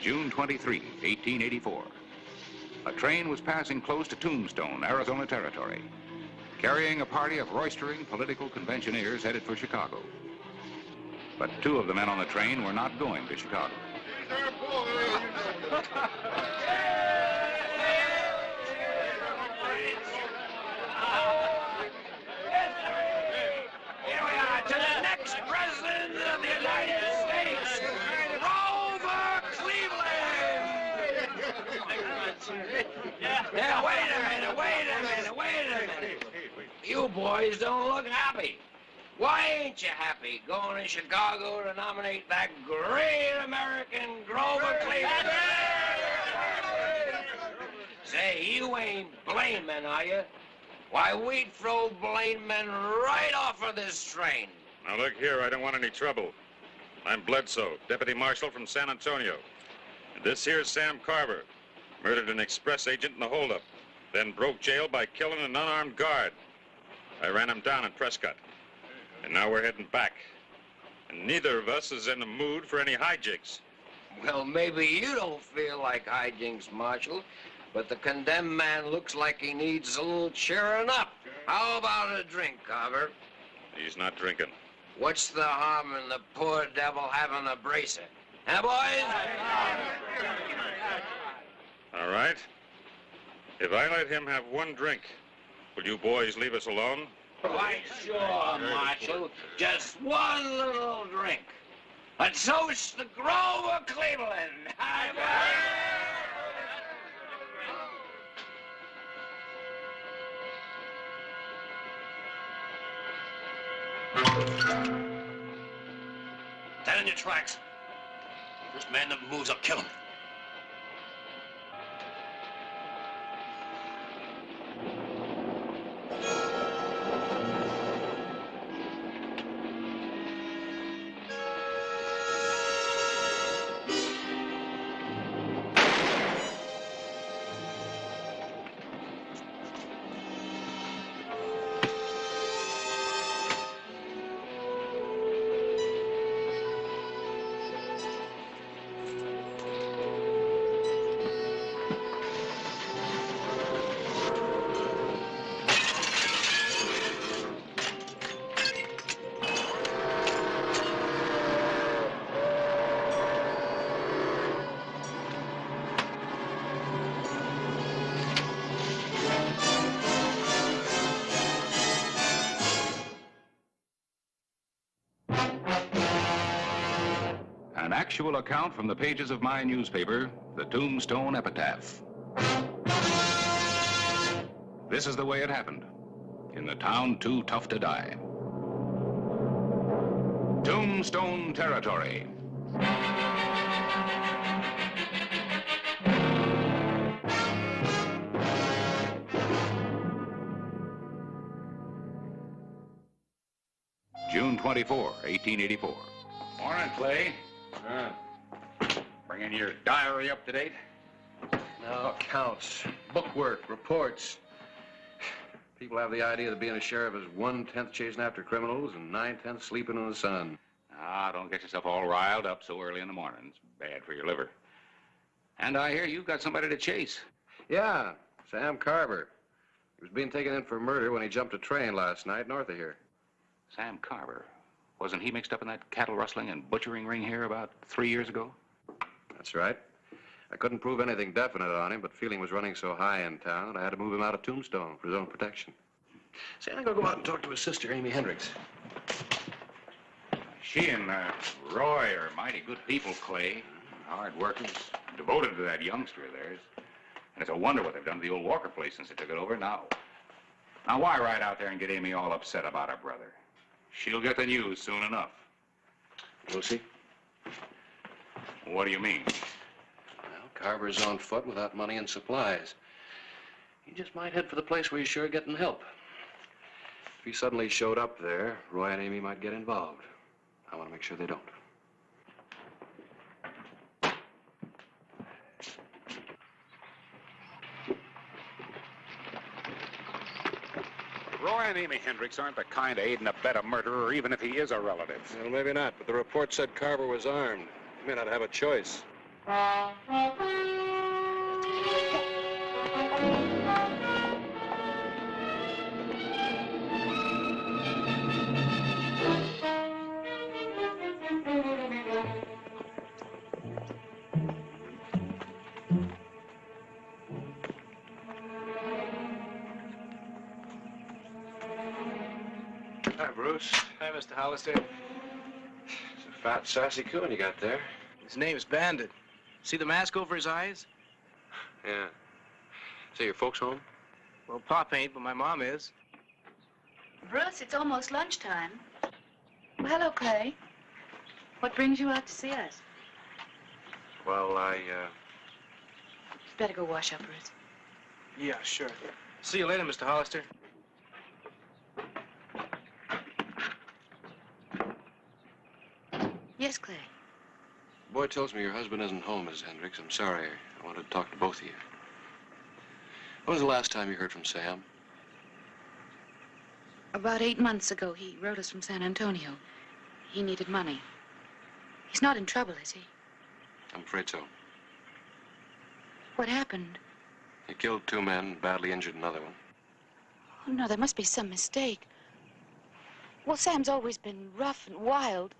June 23, 1884. A train was passing close to Tombstone, Arizona Territory, carrying a party of roistering political conventioneers headed for Chicago. But two of the men on the train were not going to Chicago. Here we are, to the next president of the United States, Grover Cleveland! Now, wait a minute. You boys don't look happy. Why ain't you happy going to Chicago to nominate that great American Grover Cleveland? Say, you ain't blaming, are you? Why, we'd throw blaming right off of this train. Now, look here, I don't want any trouble. I'm Bledsoe, deputy marshal from San Antonio. And this here's Sam Carver. Murdered an express agent in the holdup, then broke jail by killing an unarmed guard. I ran him down in Prescott. And now we're heading back. And neither of us is in the mood for any hijinks. Well, maybe you don't feel like hijinks, Marshal, but the condemned man looks like he needs a little cheering up. How about a drink, Carver? He's not drinking. What's the harm in the poor devil having a bracer? Huh, boys? All right. If I let him have one drink, will you boys leave us alone? Why, sure, Marshal. Just one little drink. A toast to Grover Cleveland. Stand in your tracks. First man that moves, I'll kill him. An actual account from the pages of my newspaper, the Tombstone Epitaph. This is the way it happened, in the town too tough to die. Tombstone Territory. June 24, 1884. Morning, Clay. Bringing your diary up to date? No, accounts, bookwork, reports. People have the idea that being a sheriff is 1/10 chasing after criminals and 9/10 sleeping in the sun. Ah, don't get yourself all riled up so early in the morning. It's bad for your liver. And I hear you've got somebody to chase. Yeah, Sam Carver. He was being taken in for murder when he jumped a train last night north of here. Sam Carver. Wasn't he mixed up in that cattle rustling and butchering ring here about 3 years ago? That's right. I couldn't prove anything definite on him, but feeling was running so high in town that I had to move him out of Tombstone for his own protection. Say, I'm gonna go out and talk to his sister, Amy Hendricks. She and Roy are mighty good people, Clay. Hard workers, devoted to that youngster of theirs. And it's a wonder what they've done to the old Walker place since they took it over. Now why ride out there and get Amy all upset about her brother? She'll get the news soon enough. We'll see. What do you mean? Well, Carver's on foot without money and supplies. He just might head for the place where he's sure getting help. If he suddenly showed up there, Roy and Amy might get involved. I want to make sure they don't. Roy and Amy Hendricks aren't the kind to aid and abet a murderer, even if he is a relative. Well, maybe not, but the report said Carver was armed. He may not have a choice. Hi, Bruce. Hi, Mr. Hollister. It's a fat, sassy coon you got there. His name's Bandit. See the mask over his eyes? Yeah. Say, your folks home? Well, Pop ain't, but my mom is. Bruce, it's almost lunchtime. Well, hello, Clay. What brings you out to see us? Well, Better go wash up, Bruce. Yeah, sure. See you later, Mr. Hollister. Yes, Clay. Boy tells me your husband isn't home, Miss Hendricks. I'm sorry. I wanted to talk to both of you. When was the last time you heard from Sam? About 8 months ago, he wrote us from San Antonio. He needed money. He's not in trouble, is he? I'm afraid so. What happened? He killed 2 men and badly injured another one. Oh, no, there must be some mistake. Well, Sam's always been rough and wild.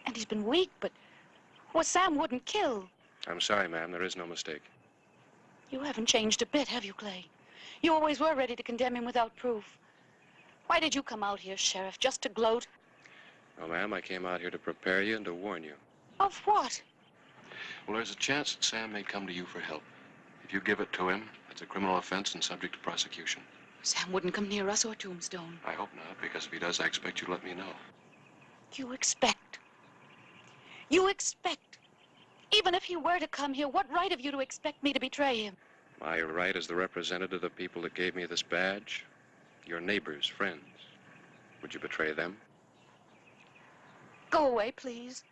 And he's been weak, but... Well, Sam wouldn't kill. I'm sorry, ma'am. There is no mistake. You haven't changed a bit, have you, Clay? You always were ready to condemn him without proof. Why did you come out here, Sheriff, just to gloat? Well, ma'am, I came out here to prepare you and to warn you. Of what? Well, there's a chance that Sam may come to you for help. If you give it to him, it's a criminal offense and subject to prosecution. Sam wouldn't come near us or Tombstone. I hope not, because if he does, I expect you to let me know. You expect? You expect? Even if he were to come here, what right have you to expect me to betray him? My right as the representative of the people that gave me this badge, your neighbors, friends. Would you betray them? Go away, please.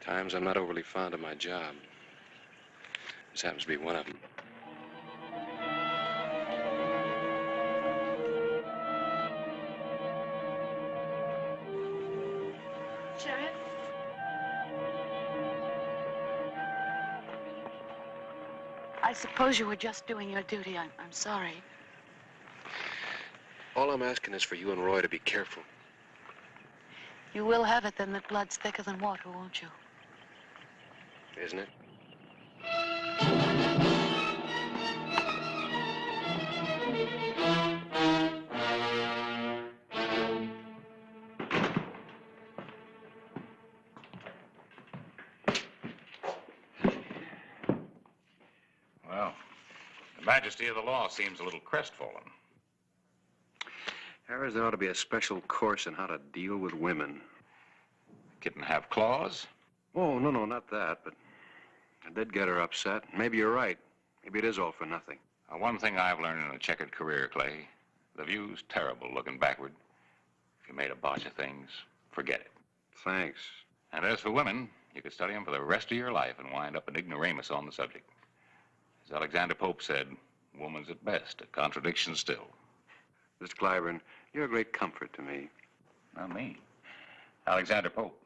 Times I'm not overly fond of my job. This happens to be one of them. Sheriff? I suppose you were just doing your duty. I'm sorry. All I'm asking is for you and Roy to be careful. You will have it then that blood's thicker than water, won't you? Isn't it? Well, the majesty of the law seems a little crestfallen. Harris, there ought to be a special course in how to deal with women. Kitten have claws? Oh, no, not that, but I did get her upset. Maybe you're right. Maybe it is all for nothing. One thing I've learned in a checkered career, Clay, the view's terrible looking backward. If you made a botch of things, forget it. Thanks. And as for women, you could study them for the rest of your life and wind up an ignoramus on the subject. As Alexander Pope said, woman's at best, a contradiction still. Mr. Clyburn, you're a great comfort to me. Not me. Alexander Pope.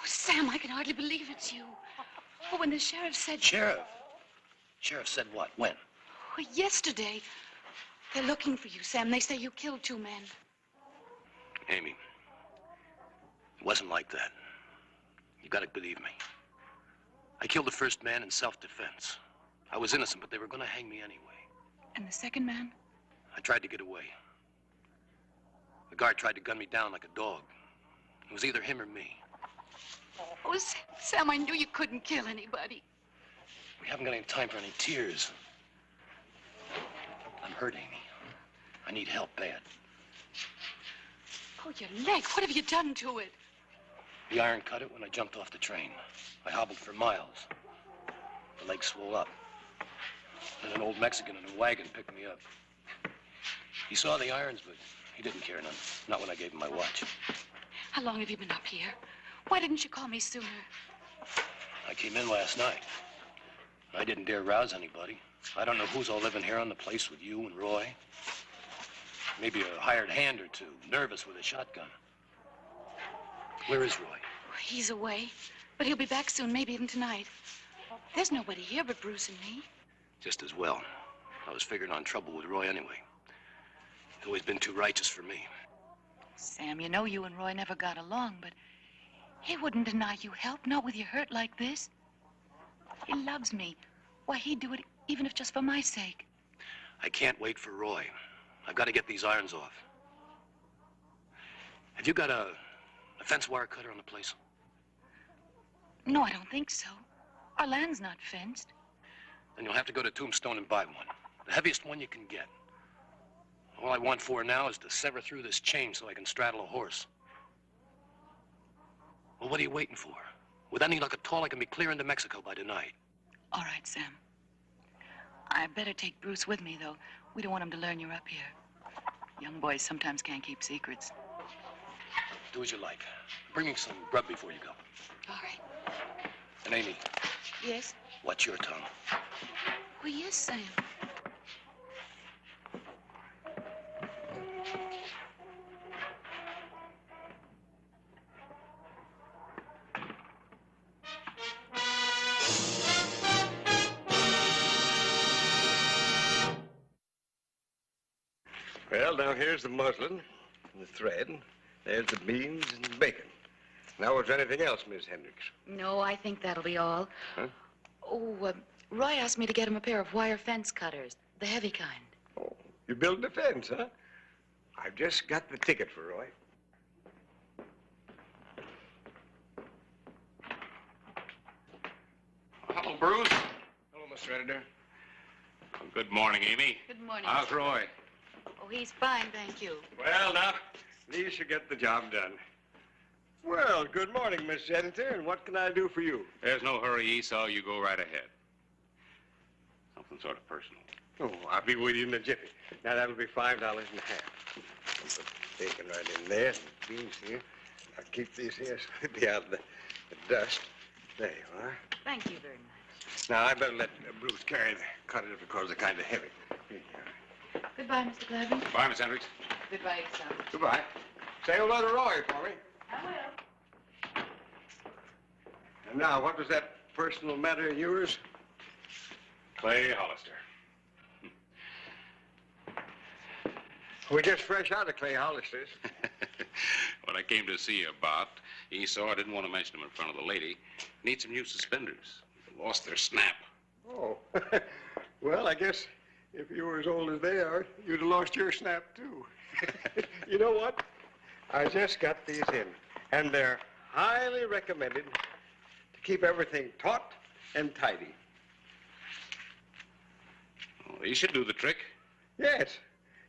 Sam, I can hardly believe it's you. Oh, when the sheriff said... Sheriff? Sheriff said what? When? Oh, yesterday. They're looking for you, Sam. They say you killed 2 men. Amy, it wasn't like that. You gotta believe me. I killed the first man in self-defense. I was innocent, but they were gonna hang me anyway. And the second man? I tried to get away. The guard tried to gun me down like a dog. It was either him or me. Oh, Sam, I knew you couldn't kill anybody. We haven't got any time for any tears. I'm hurt, Amy. I need help bad. Oh, your leg. What have you done to it? The iron cut it when I jumped off the train. I hobbled for miles. The leg swole up. Then an old Mexican in a wagon picked me up. He saw the irons, but he didn't care none. Not when I gave him my watch. How long have you been up here? Why didn't you call me sooner? I came in last night. I didn't dare rouse anybody. I don't know who's all living here on the place with you and Roy. Maybe a hired hand or two, nervous with a shotgun. Where is Roy? He's away, but he'll be back soon, maybe even tonight. There's nobody here but Bruce and me. Just as well. I was figuring on trouble with Roy anyway. He's always been too righteous for me. Sam, you know you and Roy never got along, but he wouldn't deny you help, not with your hurt like this. He loves me. Why, he'd do it even if just for my sake. I can't wait for Roy. I've got to get these irons off. Have you got a fence wire cutter on the place? No, I don't think so. Our land's not fenced. Then you'll have to go to Tombstone and buy one. The heaviest one you can get. All I want for now is to sever through this chain so I can straddle a horse. Well, what are you waiting for? With any luck at all, I can be clear into Mexico by tonight. All right, Sam. I better take Bruce with me, though. We don't want him to learn you're up here. Young boys sometimes can't keep secrets. Do as you like. Bring me some grub before you go. All right. And Amy. Yes? Watch your tongue. Oh, yes, Sam. Well, now here's the muslin and the thread. There's the beans and the bacon. Now, was there anything else, Miss Hendricks? No, I think that'll be all. Huh? Oh, Roy asked me to get him a pair of wire fence cutters, the heavy kind. Oh, you're building a fence, huh? I've just got the ticket for Roy. Hello, Bruce. Hello, Mr. Editor. Well, good morning, Amy. Good morning. How's Roy? Oh, he's fine, thank you. Well, now, these should get the job done. Well, good morning, Miss Editor, and what can I do for you? There's no hurry, Esau. You go right ahead. Something sort of personal. Oh, I'll be with you in a jiffy. Now, that'll be $5.50. I'll put bacon right in there, and beans here. I'll keep these here so they'll be out of the dust. There you are. Thank you very much. Now, I better let Bruce carry the cutters because they're kind of heavy. Here you are. Goodbye, Mr. Glavin. Bye, Miss Hendricks. Goodbye, Esau. Goodbye. Say hello to Roy for me. I will. And now, what was that personal matter of yours? Clay Hollister. We're just fresh out of Clay Hollister's. What I came to see you about, Esau, I didn't want to mention them in front of the lady. Need some new suspenders. They lost their snap. Oh. Well, I guess if you were as old as they are, you'd have lost your snap, too. You know what? I just got these in, and they're highly recommended to keep everything taut and tidy. Well, these should do the trick. Yes.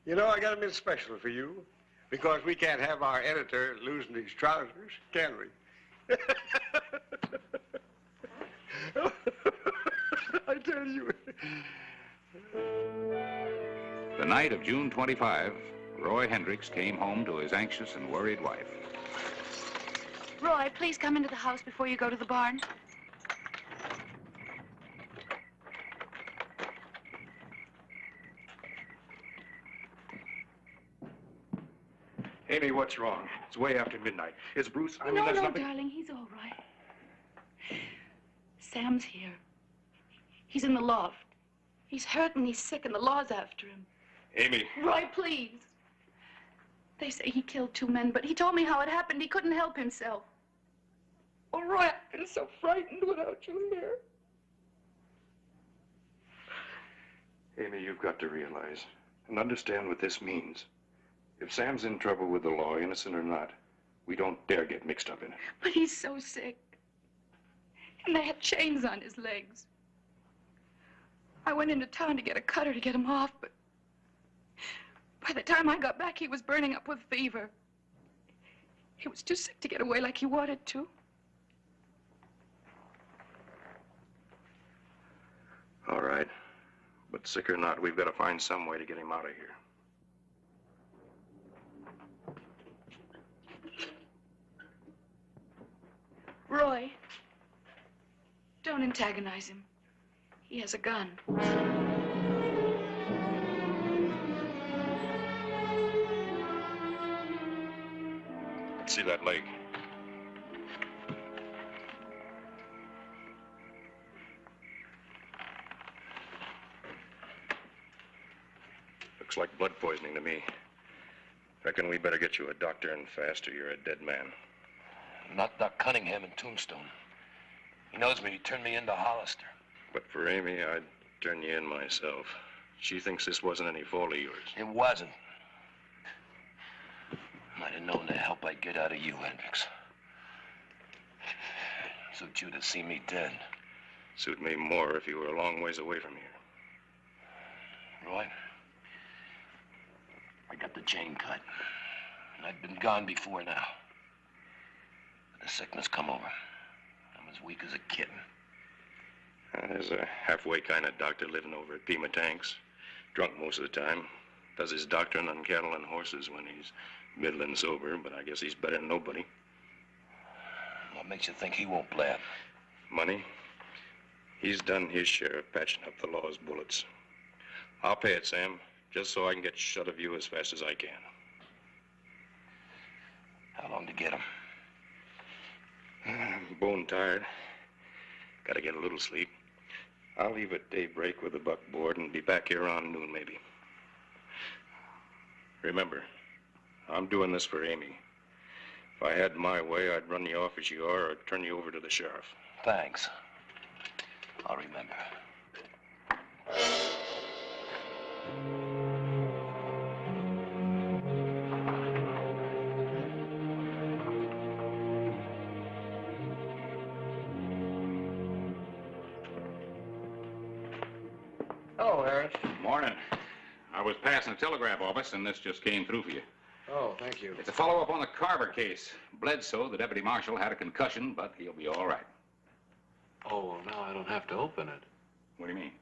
You know, I got them in special for you, because we can't have our editor losing his trousers, can we? I tell you. The night of June 25, Roy Hendricks came home to his anxious and worried wife. Roy, please come into the house before you go to the barn. Amy, what's wrong? It's way after midnight. Is Bruce... I mean, No, there's no, nothing... darling, he's all right. Sam's here. He's in the loft. He's hurt and he's sick and the law's after him. Amy... Roy, please. They say he killed 2 men, but he told me how it happened. He couldn't help himself. Oh, Roy, I've been so frightened without you here. Amy, you've got to realize and understand what this means. If Sam's in trouble with the law, innocent or not, we don't dare get mixed up in it. But he's so sick. And they had chains on his legs. I went into town to get a cutter to get him off, but by the time I got back, he was burning up with fever. He was too sick to get away like he wanted to. All right. But sick or not, we've got to find some way to get him out of here. Roy, don't antagonize him. He has a gun. Let's see that leg. Looks like blood poisoning to me. Reckon we better get you a doctor and fast or you're a dead man. Not Doc Cunningham in Tombstone. He knows me. He turned me into Hollister. But for Amy, I'd turn you in myself. She thinks this wasn't any fault of yours. It wasn't. Might have known the help I'd get out of you, Hendricks. Suit you to see me dead. Suit me more if you were a long ways away from here. Roy, I got the chain cut. And I'd been gone before now. But the sickness come over. I'm as weak as a kitten. There's a halfway kind of doctor living over at Pima Tanks. Drunk most of the time. Does his doctoring on cattle and horses when he's middling sober, but I guess he's better than nobody. What makes you think he won't blab? Money? He's done his share of patching up the law's bullets. I'll pay it, Sam, just so I can get shut of you as fast as I can. How long to get him? I'm bone tired. Gotta get a little sleep. I'll leave at daybreak with the buckboard and be back here around noon, maybe. Remember, I'm doing this for Amy. If I had my way, I'd run you off as you are or turn you over to the sheriff. Thanks. I'll remember. Hello, Harris. Morning. I was passing the telegraph office, and this just came through for you. Oh, thank you. It's a follow-up on the Carver case. Bledsoe, the deputy marshal, had a concussion, but he'll be all right. Oh, well, now I don't have to open it. What do you mean?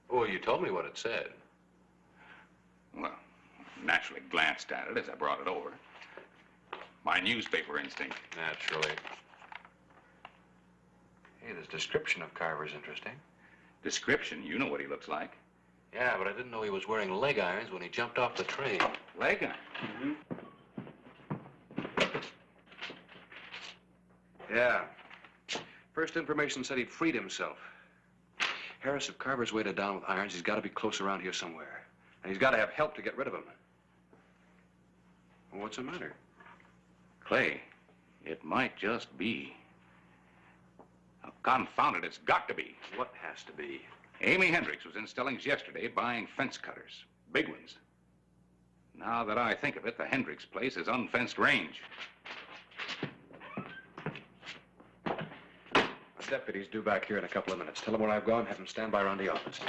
Oh, you told me what it said. Well, naturally glanced at it as I brought it over. My newspaper instinct. Naturally. Hey, this description of Carver's interesting. Description? You know what he looks like. Yeah, but I didn't know he was wearing leg irons when he jumped off the train. Leg iron? Mm-hmm. Yeah. First information said he'd freed himself. Harris, if Carver's weighted down with irons, he's got to be close around here somewhere. And he's got to have help to get rid of him. Well, what's the matter? Clay, it might just be. Oh, confound it, it's got to be. What has to be? Amy Hendricks was in Stellings yesterday buying fence cutters. Big ones. Now that I think of it, the Hendricks place is unfenced range. The deputy's due back here in a couple of minutes. Tell him where I've gone, have him stand by around the office.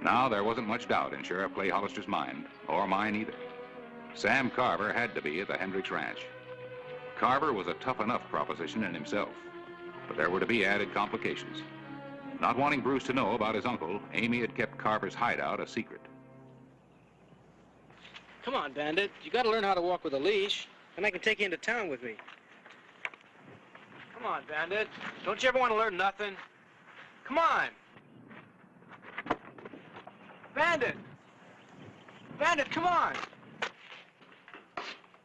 Now, there wasn't much doubt in Sheriff Clay Hollister's mind, or mine either. Sam Carver had to be at the Hendricks Ranch. Carver was a tough enough proposition in himself, but there were to be added complications. Not wanting Bruce to know about his uncle, Amy had kept Carver's hideout a secret. Come on, Bandit. You gotta learn how to walk with a leash, and I can take you into town with me. Come on, Bandit. Don't you ever want to learn nothing? Come on. Bandit! Bandit, come on!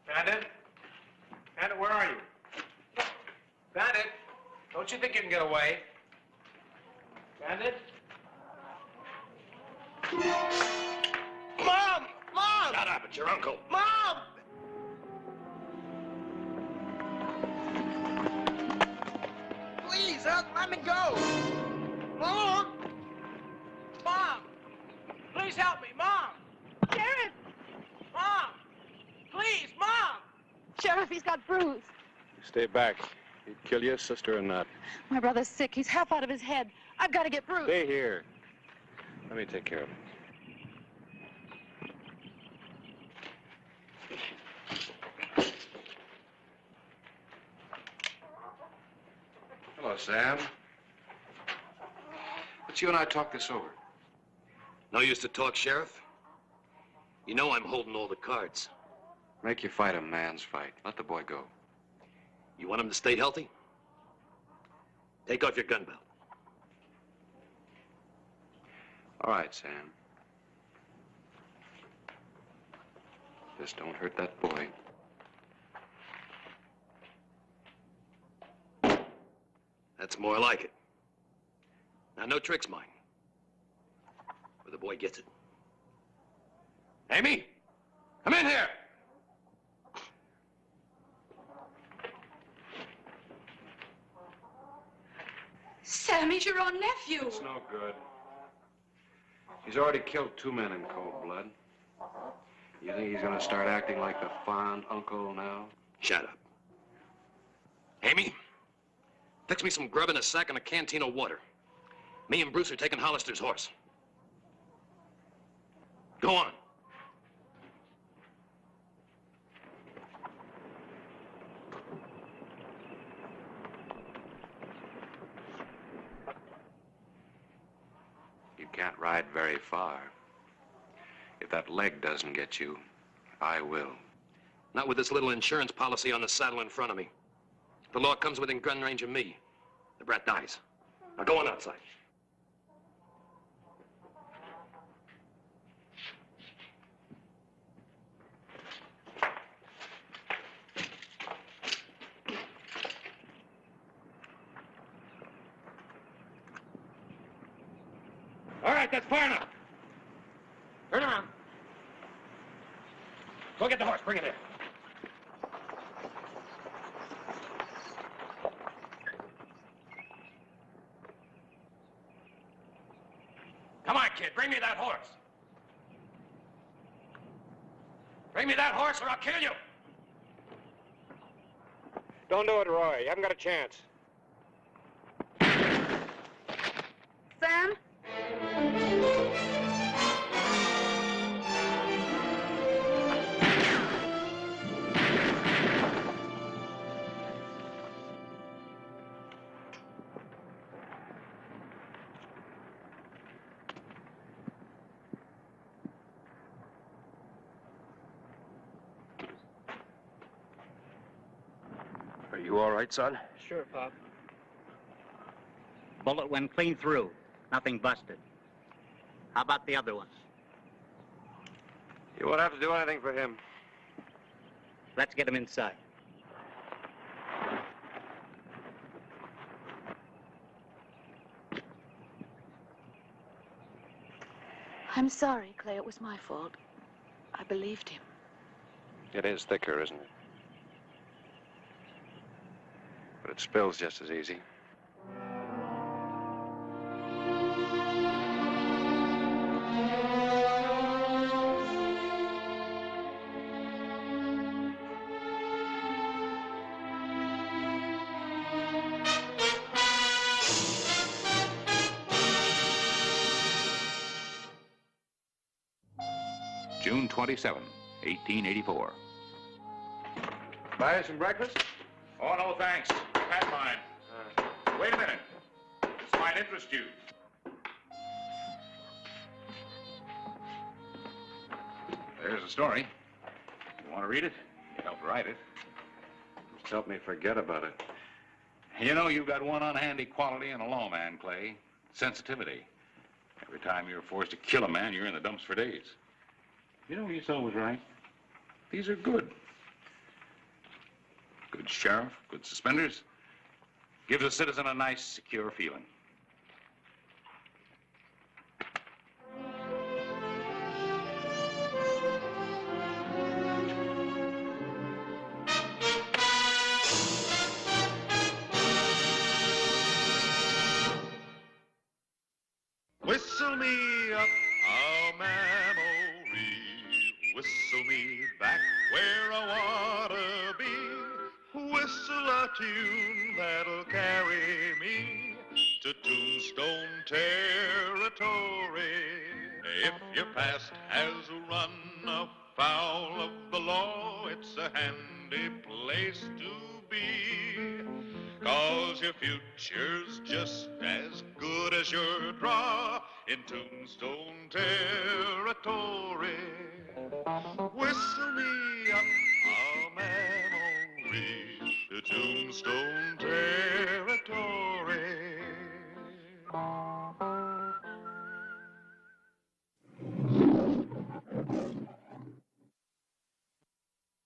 Bandit? Bandit, where are you? Bandit! Don't you think you can get away? Bandit? Mom! Mom! Shut up, it's your uncle. Mom! Please, let me go! Mom! Mom! Please help me, Mom! Sheriff! Mom! Please, Mom! Sheriff, he's got bruise. Stay back. He'd kill your sister or not. My brother's sick. He's half out of his head. I've got to get Bruce. Stay here. Let me take care of him. Hello, Sam. Let's you and I talk this over. No use to talk, Sheriff. You know I'm holding all the cards. Make you fight a man's fight. Let the boy go. You want him to stay healthy? Take off your gun belt. All right, Sam. Just don't hurt that boy. That's more like it. Now, no tricks, mine. Or the boy gets it. Amy, come in here. Sam, he's your own nephew. It's no good. He's already killed 2 men in cold blood. You think he's gonna start acting like the fond uncle now? Shut up. Amy, fix me some grub in a sack and a canteen of water. Me and Bruce are taking Hollister's horse. Go on. You can't ride very far. If that leg doesn't get you, I will. Not with this little insurance policy on the saddle in front of me. If the law comes within gun range of me, the brat dies. Now go on outside. All right, that's far enough. Turn around. Go get the horse. Bring it in. Come on, kid. Bring me that horse. Bring me that horse or I'll kill you. Don't do it, Roy. You haven't got a chance. Sam? Are you all right, son? Sure, Pop. Bullet went clean through. Nothing busted. How about the other ones? You won't have to do anything for him. Let's get him inside. I'm sorry, Clay. It was my fault. I believed him. It is thicker, isn't it? But it spills just as easy. June 27, 1884. Buy some breakfast? Oh, no, thanks. I've had mine. Wait a minute. This might interest you. There's the story. You want to read it? You helped write it. Just help me forget about it. You know, you've got one unhandy quality in a lawman, Clay. Sensitivity. Every time you're forced to kill a man, you're in the dumps for days. You know, you said was right. These are good. Good sheriff, good suspenders. Gives a citizen a nice, secure feeling. Whistle me up a memory, whistle me back where I wanna be. whistle a tune that'll carry me to Tombstone Territory. If your past has run afoul of the law, it's a handy place to be. 'Cause your future's just as good as your draw in Tombstone Territory. Whistle me up a memory to Tombstone Territory.